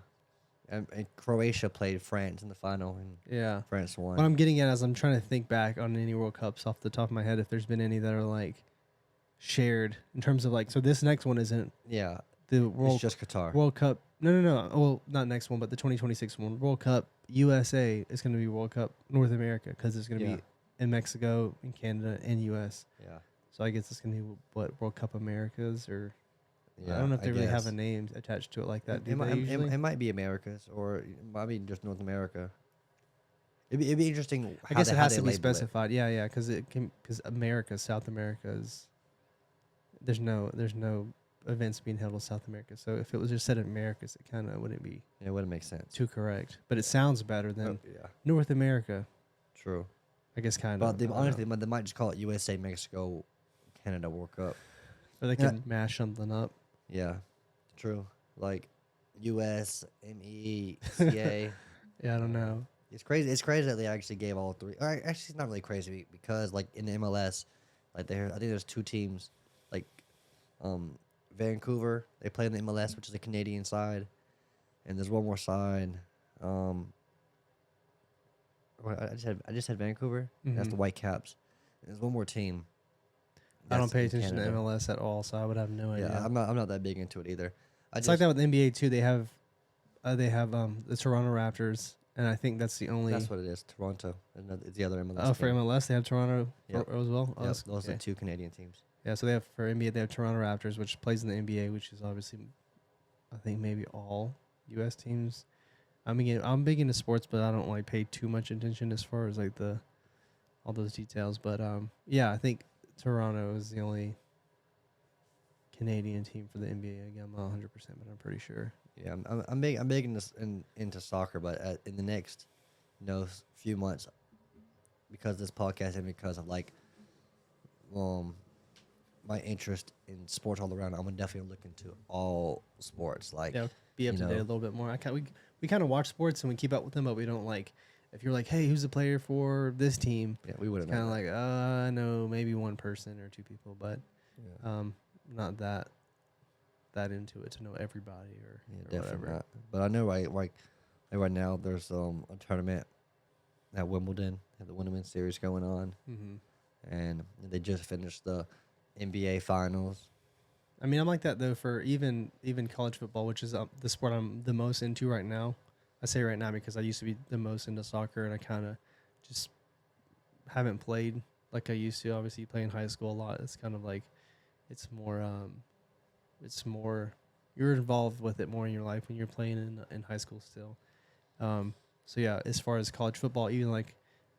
and Croatia played France in the final, and France won. What I'm getting at is I'm trying to think back on any World Cups off the top of my head if there's been any that are like shared in terms of like. So this next one isn't. Yeah. It's just Qatar. World Cup. No. Well, not next one, but the 2026 one. World Cup USA is going to be World Cup North America because it's going to be in Mexico, in Canada, and US. Yeah. So I guess it's going to be what World Cup Americas or. Yeah, I don't know if they really have a name attached to it like that. It might be Americas or it might be just North America. It'd be interesting. I guess it has to be specified. Yeah, because America, South America is. There's no events being held in South America. So if it was just said in Americas, it kind of wouldn't be. Yeah, it wouldn't make sense. Too correct, but it sounds better than North America. True. I guess kind of. But honestly, they might just call it USA, Mexico, Canada World Cup. Or they can mash something up. Yeah, true. Like US, MECA. Yeah, I don't know. It's crazy. It's crazy that they actually gave all three. Or actually, it's not really crazy because like in the MLS, like I think there's two teams, like Vancouver. They play in the MLS, which is the Canadian side, and there's one more side. I just had Vancouver. Mm-hmm. That's the Whitecaps. And there's one more team. I don't pay attention to MLS at all, so I would have no idea. Yeah, I'm not that big into it either. It's like that with the NBA too. They have the Toronto Raptors, and I think that's the only. That's what it is. Toronto. And it's the other MLS. Oh, for game. MLS, they have Toronto Yep. as well. Oh, Yep, that's- those are okay. the 2 Canadian teams. Yeah, so they have for NBA, they have Toronto Raptors, which plays in the NBA, which is obviously, I think maybe all U.S. teams. I'm big into sports, but I don't like pay too much attention as far as like all those details. But yeah, I think Toronto is the only Canadian team for the NBA. Again, I'm not 100%, but I'm pretty sure. Yeah, I'm big into soccer, but in the next, few months, because this podcast and because of like, my interest in sports all around, I'm gonna definitely look into all sports. Like, Yeah, be up you to date a know. little bit more. We kind of watch sports and we keep up with them, but we don't like. If you're like, hey, who's the player for this team? Yeah, we wouldn't Kind of know. like, I know maybe one person or two people, but Yeah, not that into it to know everybody or definitely whatever. not. But I know right now there's a tournament at Wimbledon, at the Wimbledon series going on, Mm-hmm. and they just finished the NBA finals. I mean, I'm like that though for even college football, which is the sport I'm the most into right now. I say right now because I used to be the most into soccer, and I kind of just haven't played like I used to. Obviously, you play in high school a lot. It's kind of like it's more you're involved with it more in your life when you're playing in high school still. So yeah, as far as college football, even like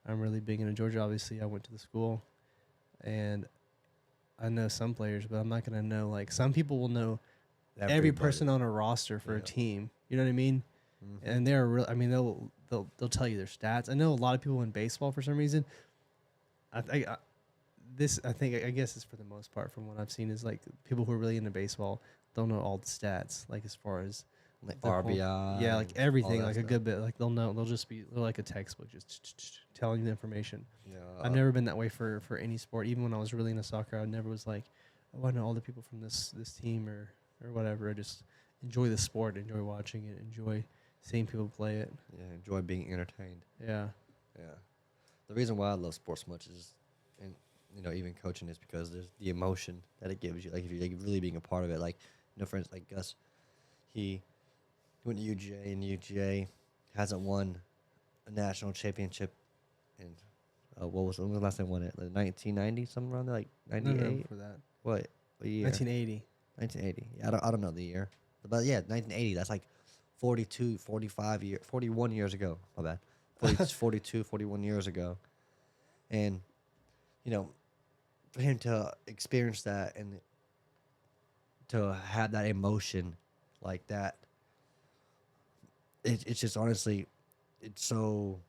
I'm really big into Georgia. Obviously, I went to the school, and I know some players, but I'm not gonna know like some people will know every Everybody. person on a roster for a Yeah. team. You know what I mean? Mhm. And they're real. I mean, they'll tell you their stats. I know a lot of people in baseball for some reason. I think I guess it's for the most part from what I've seen is like people who are really into baseball don't know all the stats like as far as Like the whole- RBI. yeah, like and everything, all like that a good bit. Like they'll just be like a textbook, just telling you the information. stuff. Yeah, I've never been that way for any sport. Even when I was really into soccer, I never was like, oh, I know all the people from this team or whatever. I just enjoy the sport, enjoy watching it, enjoy seeing people play it. Yeah, enjoy being entertained. Yeah, Yeah, the reason why I love sports so much is, and even coaching is because there's the emotion that it gives you. Like if you're like really being a part of it. Like for instance, like Gus, he went to UGA and UGA hasn't won a national championship in when was the last time they won it? Like 1990, something around there, like no, no, 98. for that. What year? 1980. 1980. Yeah, I don't know the year, but yeah, 1980. That's like 42, 45 years, 41 years ago. My bad. 42, 41 years ago, and for him to experience that and to have that emotion like that, it's just honestly, it's so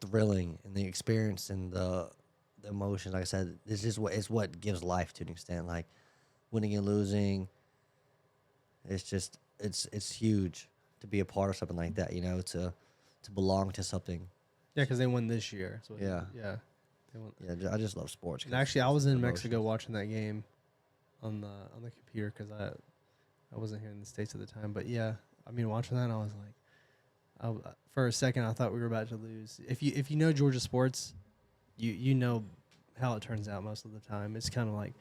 thrilling, and the experience and the emotion. Like I said, this is what gives life to an extent. Like winning and losing, it's huge to be a part of something like that. To belong to something. Yeah, because they won this year. So Yeah. yeah, they won. Yeah, I just love sports. And actually, I was in emotions. Mexico watching that game on the computer because I wasn't here in the States at the time. But yeah, I mean, watching that, I was like, for a second, I thought we were about to lose. If you know Georgia sports, you know how it turns out most of the time. It's kind of like,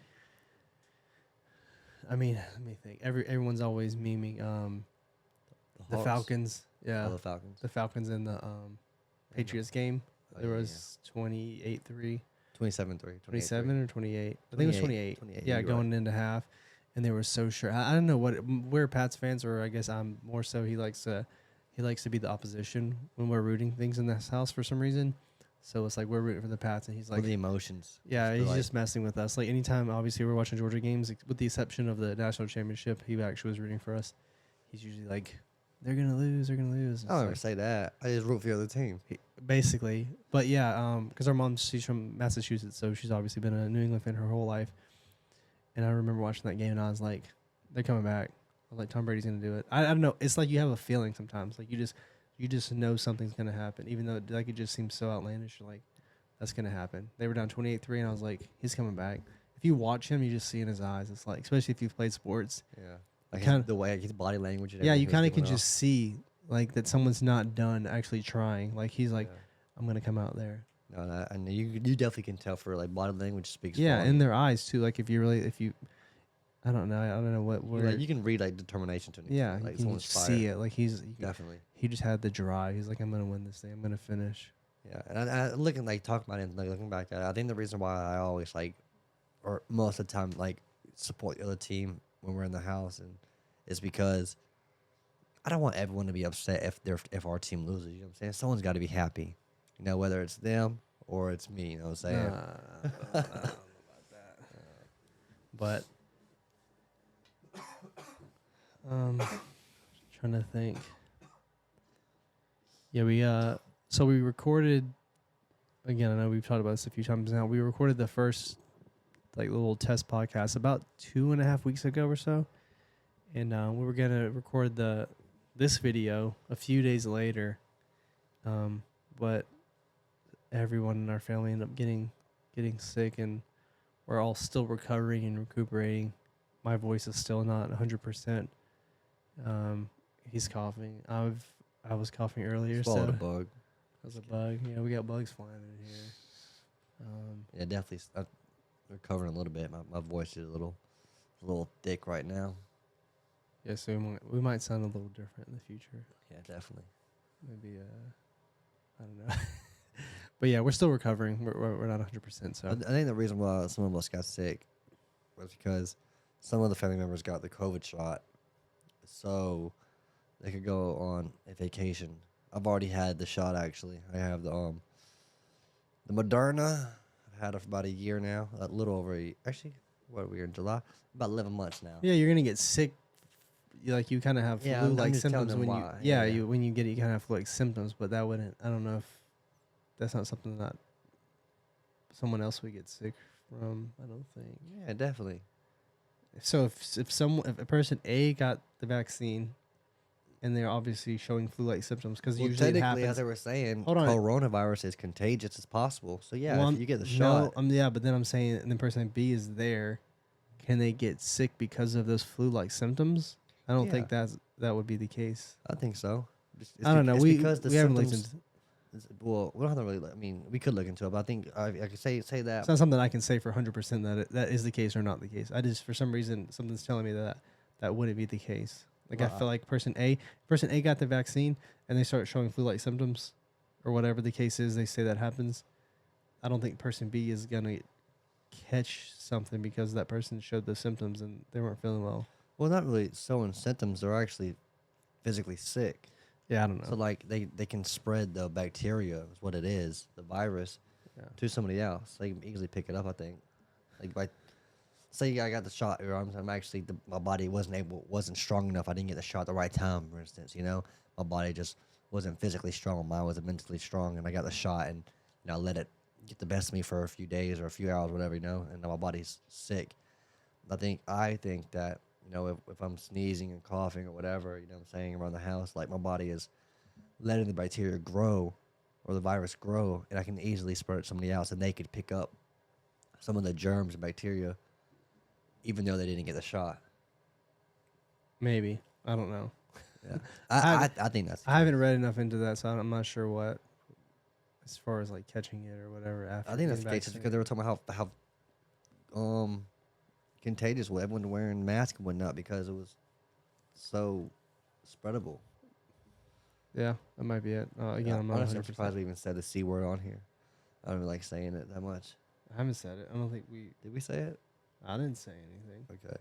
I mean, let me think. Everyone's always memeing the Hawks. Falcons. Yeah, Oh, the Falcons. the Falcons in the Patriots game. Oh, There yeah, was 28-3. 27-3. 27 or 28? I think it was 28. 28, Yeah, you're going into half, and they were so sure. I don't know we're Pats fans, or I guess I'm more so. He likes to be the opposition when we're rooting things in this house for some reason. So it's like we're rooting for the Pats, and he's Like like, the emotions. yeah, They're he's like- just messing with us. Like anytime, obviously, we're watching Georgia games, with the exception of the national championship, he actually was rooting for us. He's usually like, they're gonna lose, they're gonna lose. It's I don't like- ever say that. I just root for the other team. basically. But yeah, because our mom, she's from Massachusetts, so she's obviously been a New England fan her whole life. And I remember watching that game, and I was like, they're coming back. I was like, Tom Brady's gonna do it. I don't know. It's like you have a feeling sometimes, like you just know something's gonna happen, even though it just seems so outlandish. You're like, that's gonna happen. They were down 28-3, and I was like, he's coming back. If you watch him, you just see in his eyes. It's like, especially if you've played sports. Yeah. Like Kinda- the way, like his body language. And Yeah, you everything kind was of can going just see like that someone's not done actually trying. Like he's off. like, I'm gonna come out there. Yeah. No, and you definitely can tell for like body language speaks. Yeah, volume. in their eyes too. Like if you, I don't know. I don't know what word. Like you can read like determination to an extent. Yeah, Like you can someone's just see fire. it. Like Definitely. he just had the drive. He's like, I'm gonna win this thing. I'm gonna finish. Yeah, and looking like talking about it, and like looking back at it, I think the reason why I always like, or most of the time like support the other team when we're in the house, and is because I don't want everyone to be upset if our team loses. You know what I'm saying? Someone's got to be happy, you know, whether it's them or it's me. You know what I'm saying? I don't know about that. But trying to think. Yeah, so we recorded again. I know we've talked about this a few times now. We recorded the first like little test podcast about 2.5 weeks ago or so, and we were gonna record this video a few days later, but everyone in our family ended up getting sick, and we're all still recovering and recuperating. My voice is still not 100%. He's coughing. I was coughing earlier, Swallowed so a bug. it was a bug. Yeah, we got bugs flying in here. Yeah, definitely. I'm recovering a little bit. My voice is a little thick right now. Yeah, so we might sound a little different in the future. Yeah, definitely. Maybe I don't know. But yeah, we're still recovering. We're not 100%. So I think the reason why some of us got sick was because some of the family members got the COVID shot, so they could go on a vacation. I've already had the shot. Actually, I have the Moderna. I've had it for about a year now. A little over actually. What are we in July? About 11 months now. yeah, you're gonna get sick. You kind of have Yeah, I'm flu-like just telling symptoms them when why. you Yeah. you when you get it, you kind of have flu-like symptoms. But that wouldn't. I don't know if that's not something that someone else would get sick from. I don't think. Yeah, definitely. So if a person A got the vaccine, and they're obviously showing flu-like symptoms, because Well, usually it technically, as happens. they were saying, Hold on. coronavirus is contagious as possible. So yeah, Well, if you get the no, shot, yeah, but then I'm saying, and the person B is there, can they get sick because of those flu-like symptoms? I don't think that would be the case. I think so. I don't know. It's We because the we haven't looked symptoms. into. Well, we don't have to really. I mean, we could look into it, but I think I could say that. It's not something I can say for 100% that is the case or not the case. I just, for some reason, something's telling me that wouldn't be the case. Like I feel like person A got the vaccine and they start showing flu-like symptoms, or whatever the case is. They say that happens. I don't think person B is gonna catch something because that person showed the symptoms and they weren't feeling well. Well, not really showing symptoms. They're actually physically sick. Yeah, I don't know. So like they can spread the bacteria, is what it is, the virus, to somebody else. They can easily pick it up. I think. Like say I got the shot, or I'm actually my body wasn't strong enough. I didn't get the shot at the right time, for instance. You know, my body just wasn't physically strong. Mine wasn't mentally strong, and I got the shot, and I let it get the best of me for a few days or a few hours, whatever, you know, and now my body's sick. I think that, you know, if I'm sneezing and coughing or whatever, you know what I'm saying, around the house, like my body is letting the bacteria grow or the virus grow, and I can easily spread it to somebody else, and they could pick up some of the germs and bacteria, even though they didn't get the shot. Maybe, I don't know. Yeah, I think that's. I haven't read enough into that, so I'm not sure what, as far as like catching it or whatever. After I think that's the getting case just because they were talking about how contagious was everyone wearing masks and whatnot because it was so spreadable. Yeah, that might be it. Again, I'm not Honestly, 100%. I'm surprised we even said the C word on here. I don't really like saying it that much. I haven't said it. I don't think we. Did we say it? I didn't say anything. Okay.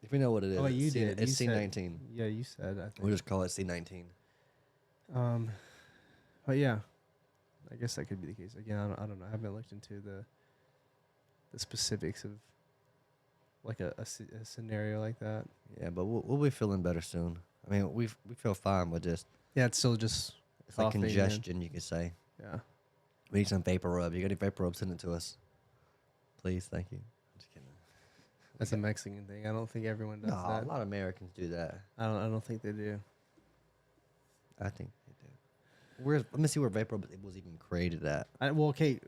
If we know what it is, Oh, you it's did. It's You said- C19. Yeah, you said. I think. We'll just call it C19. But yeah, I guess that could be the case. Again, I don't know. I haven't looked into the specifics of like a scenario like that. Yeah, but we'll be feeling better soon. I mean, we feel fine, but just Yeah, it's still just it's like coughing and- congestion, you could say. Yeah. We need some vapor rub. You got any vapor rub? Send it to us, please. Thank you. I'm just kidding. That's a Mexican thing. I don't think everyone does No, that. a lot of Americans do that. I don't think they do. I think they do. Let me see where vapor rub was even created at. Well, okay,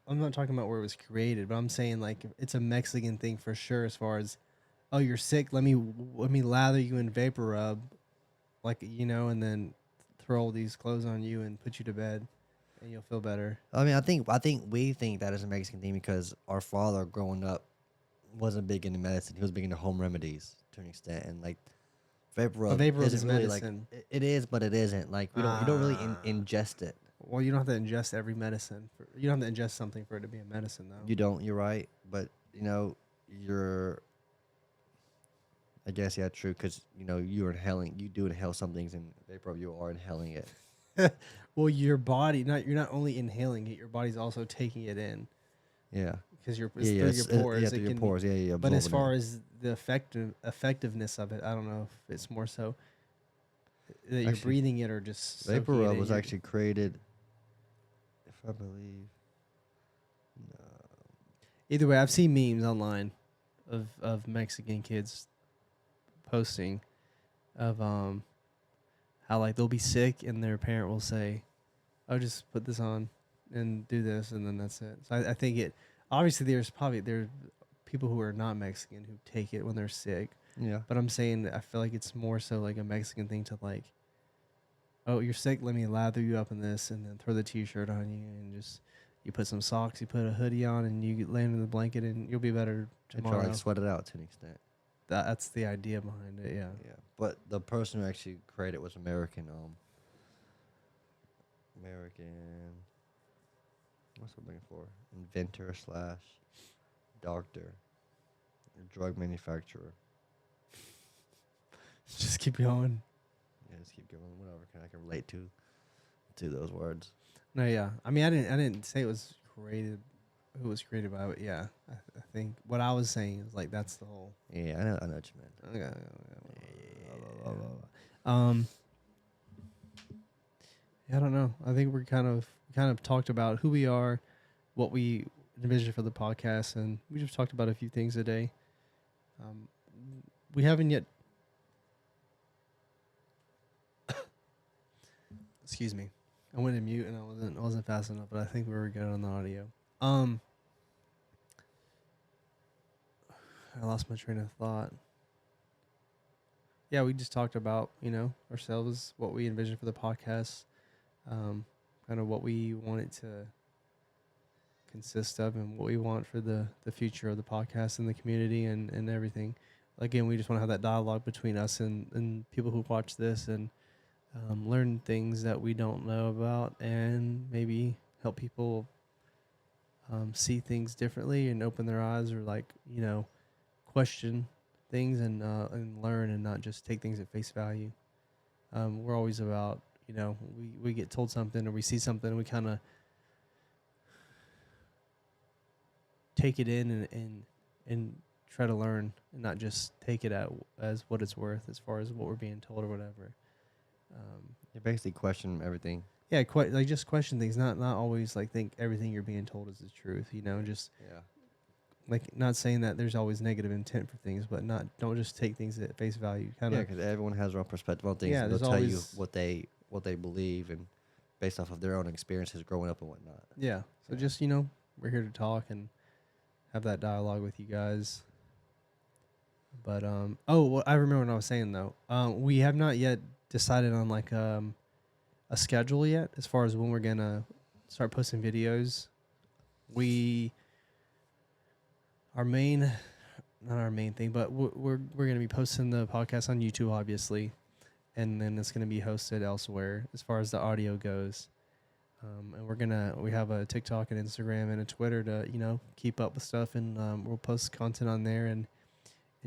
I'm not talking about where it was created, but I'm saying like it's a Mexican thing for sure. As far as, oh, you're sick, let me lather you in vapor rub, like, you know, and then throw all these clothes on you and put you to bed, and you'll feel better. I mean, I think we think that is a Mexican thing because our father growing up wasn't big into medicine. He was big into home remedies to an extent, and like vapor A rub vapor rub isn't is really medicine. like it is, but it isn't. Like you don't really Ah. ingest it. Well, you don't have to ingest every medicine. You don't have to ingest something for it to be a medicine, though. You don't. You're right, but you know you're. I guess yeah, true. Because you're inhaling. You do inhale some things in vapor rub. You are inhaling it. Well, your body, you're not only inhaling it, your body's also taking it in Yeah. because it's Yeah. Yeah. through your pores. Yeah. It Through your can, pores. Yeah. Yeah. but as Absorbing far it. as the effectiveness of it, I don't know if it's more so that you're Actually, breathing it or just vapor soaking it rub in. was actually created, if I believe. No. Either way, I've seen memes online of Mexican kids posting of how like they'll be sick and their parent will say, "Oh, just put this on and do this," and then that's it. So I think it obviously there are people who are not Mexican who take it when they're sick, Yeah. but I'm saying that I feel like it's more so like a Mexican thing to like, "Oh, you're sick, let me lather you up in this and then throw the t-shirt on you and just you put some socks, you put a hoodie on and you land in the blanket and you'll be better And try tomorrow." to like sweat it out to an extent. That's the idea behind it, yeah. Yeah. But the person who actually created it was American. American. What's I'm looking for? Inventor slash doctor, drug manufacturer. Just keep going. Yeah, just keep going. Whatever I can relate to those words. No, yeah. I mean, I didn't say it was created. Who was created by it? Yeah, I think what I was saying is like that's the whole. Yeah, I know what you meant. Yeah, I don't know. I think we kind of talked about who we are, what we envision for the podcast, and we just talked about a few things today. We haven't yet. Excuse me. I went in mute and I wasn't fast enough, but I think we were good on the audio. I lost my train of thought. Yeah, we just talked about, ourselves, what we envision for the podcast, kind of what we want it to consist of and what we want for the future of the podcast and the community and everything. Again, we just want to have that dialogue between us and people who watch this and learn things that we don't know about and maybe help people see things differently and open their eyes or question things and learn and not just take things at face value. We're always about, we get told something or we see something and we kind of take it in and try to learn and not just take it as what it's worth as far as what we're being told or whatever. You basically question everything. Yeah, just question things, not always like think everything you're being told is the truth, just Yeah. like not saying that there's always negative intent for things, but don't just take things at face value. Yeah, because everyone has their own perspective on things. Yeah, And they'll there's tell you always- what they believe and based off of their own experiences growing up and whatnot. Yeah. So Yeah. just, we're here to talk and have that dialogue with you guys. But well, I remember what I was saying though. We have not yet decided on like a schedule yet as far as when we're gonna start posting videos. Not our main thing, but we're gonna be posting the podcast on YouTube, obviously, and then it's gonna be hosted elsewhere as far as the audio goes. And we have a TikTok and Instagram and a Twitter to keep up with stuff, and we'll post content on there and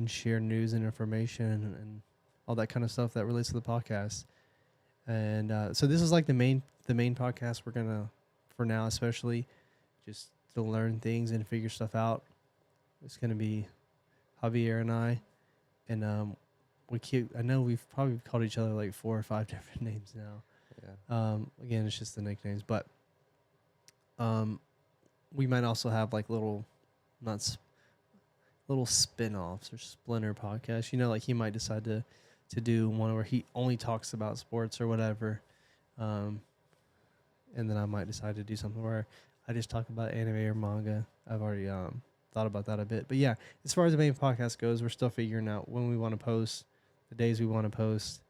share news and information and all that kind of stuff that relates to the podcast. And so this is like the main podcast we're gonna, for now especially, just to learn things and figure stuff out. It's gonna be Javier and I, and I know we've probably called each other like 4 or 5 different names now. Yeah. Again, it's just the nicknames, but we might also have like little spin-offs or splinter podcasts. Like he might decide to do one where he only talks about sports or whatever. And then I might decide to do something where I just talk about anime or manga. I've already thought about that a bit. But yeah, as far as the main podcast goes, we're still figuring out when we want to post, the days we want to post.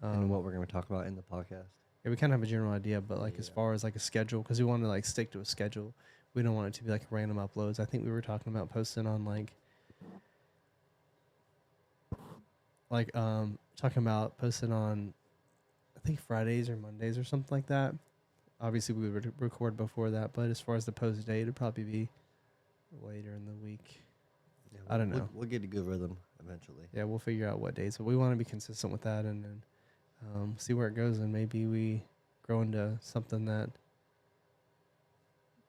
And what we're going to talk about in the podcast. Yeah, we kind of have a general idea, but as far as like a schedule, because we want to like stick to a schedule. We don't want it to be like random uploads. I think we were talking about posting on like like talking about posting on, I think Fridays or Mondays or something like that. Obviously, we would record before that, but as far as the post date, it'd probably be later in the week. Yeah, I don't know. We'll get a good rhythm eventually. Yeah, we'll figure out what days, but we want to be consistent with that and then see where it goes, and maybe we grow into something that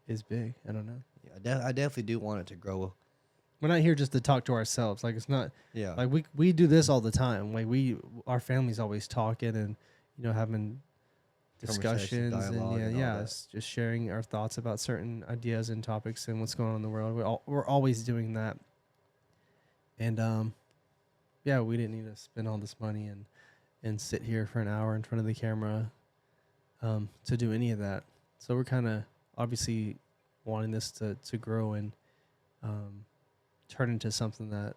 is big. I don't know. Yeah, I definitely do want it to grow. We're not here just to talk to ourselves. Like it's not Yeah. like we do this all the time. Like our family's always talking and having Conversation, discussions and dialogue and all that. it's just sharing our thoughts about certain ideas and topics and what's going on in the world. We're always doing that. And yeah, we didn't need to spend all this money and sit here for an hour in front of the camera to do any of that. So we're kind of obviously wanting this to grow and turn into something that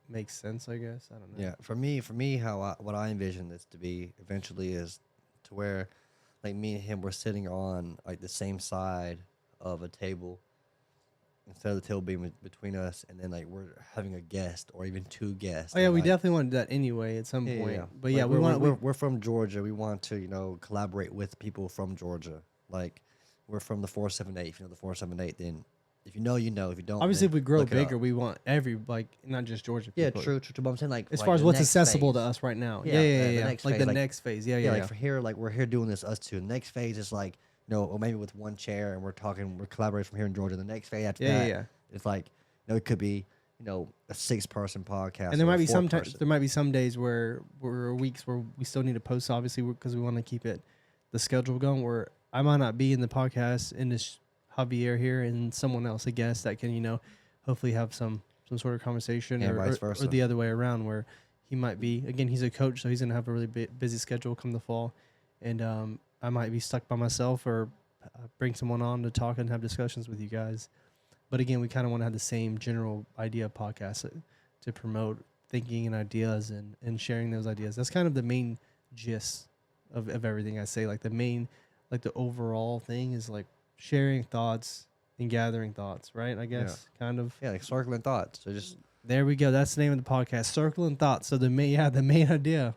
makes sense, I guess. I don't know. Yeah, for me, what I envision this to be eventually is to where, like me and him, we're sitting on like the same side of a table, instead of the table being between us, and then like we're having a guest or even two guests. Oh yeah, and, we like, definitely wanted that anyway at some point. yeah. But Like, yeah, we're from Georgia. We want to collaborate with people from Georgia. Like we're from the 478. If you know the 478, then if you know, you know. If you don't, obviously then if we grow look it bigger, up. we want not just Georgia Yeah, people. true. But I'm saying like As like far as the what's next accessible phase. to us right now. Yeah, Yeah. the next Like phase, the next phase. Yeah. Like for here, like we're here doing this us two. The next phase is like or maybe with one chair and we're collaborating from here in Georgia. The next phase after that, Yeah. it's like it could be a 6-person podcast. And there or might a be four-person. there might be some days where weeks where we still need to post, obviously, because we want to keep the schedule going. Where I might not be in the podcast, and it's Javier here and someone else, a guest that can hopefully have some sort of conversation, And or vice versa. or the other way around, where he might be, again, he's a coach, so he's gonna have a really busy schedule come the fall, and I might be stuck by myself or bring someone on to talk and have discussions with you guys. But again, we kind of want to have the same general idea of podcast to promote thinking and ideas and sharing those ideas. That's kind of the main gist of everything I say. Like the overall thing is like sharing thoughts and gathering thoughts, right? I guess kind of. Yeah, like circling thoughts. So just There we go. That's the name of the podcast, Circling Thoughts. So the main idea.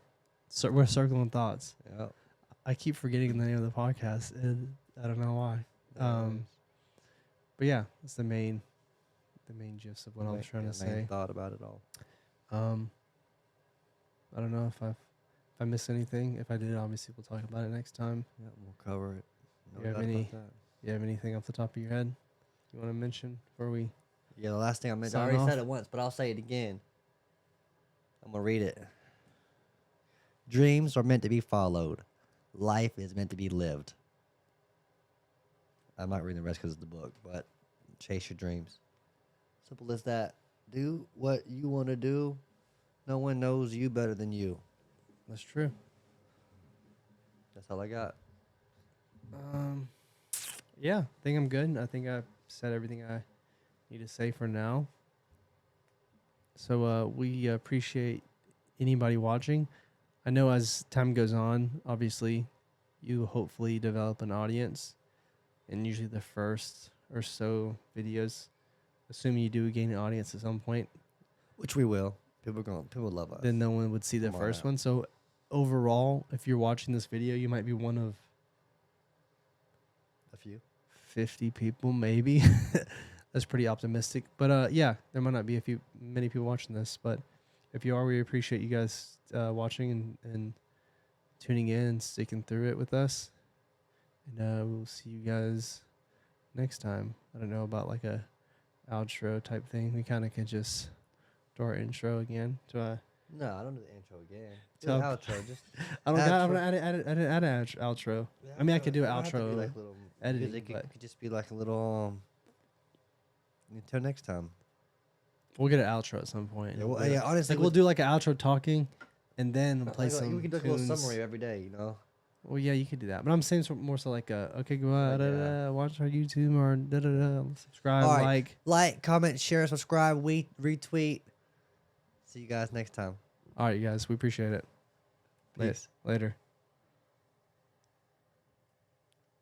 So we're circling thoughts. yeah. I keep forgetting the name of the podcast. I don't know why. But yeah, that's the main gist of what I was trying to say. Thought about it all. I don't know if I missed anything. If I did, obviously we'll talk about it next time. Yeah, we'll cover it. No You have doubt about any- that. You have anything off the top of your head you want to mention before we? Yeah, the last thing I mentioned, I Sign already off? said it once, but I'll say it again. I'm going to read it. Dreams are meant to be followed. Life is meant to be lived. I'm not reading the rest because of the book, but chase your dreams. Simple as that. Do what you want to do. No one knows you better than you. That's true. That's all I got. Yeah, I think I'm good. I think I've said everything I need to say for now. So we appreciate anybody watching. I know as time goes on, obviously, you hopefully develop an audience, and usually the first or so videos, assuming you do gain an audience at some point, Which we will. People love us. then no one would see the Come on first now. one. So overall, if you're watching this video, you might be one of A few. 50 people, maybe. That's pretty optimistic. But yeah, there might not be many people watching this. But if you are, we appreciate you guys watching and tuning in and sticking through it with us. And we'll see you guys next time. I don't know about like a outro type thing. We kind of could just do our intro again. No, I don't do the intro again. Do So- the outro. Just I don't got. I'm Outro. gonna add an outro. I mean, I could do an It don't have to be outro like little editing, music. but- It could just be like a little. Until next time. We'll get an outro at some point. Yeah, well, yeah, honestly, like we'll do like an outro talking, and then play like, some we can do like a tunes. little summary every day. Well, yeah, you could do that. But I'm saying more so like, okay, go out, Yeah. watch our YouTube or subscribe, All right. like. Like, comment, share, subscribe, retweet. See you guys next time. All right, you guys, we appreciate it. Peace. Later.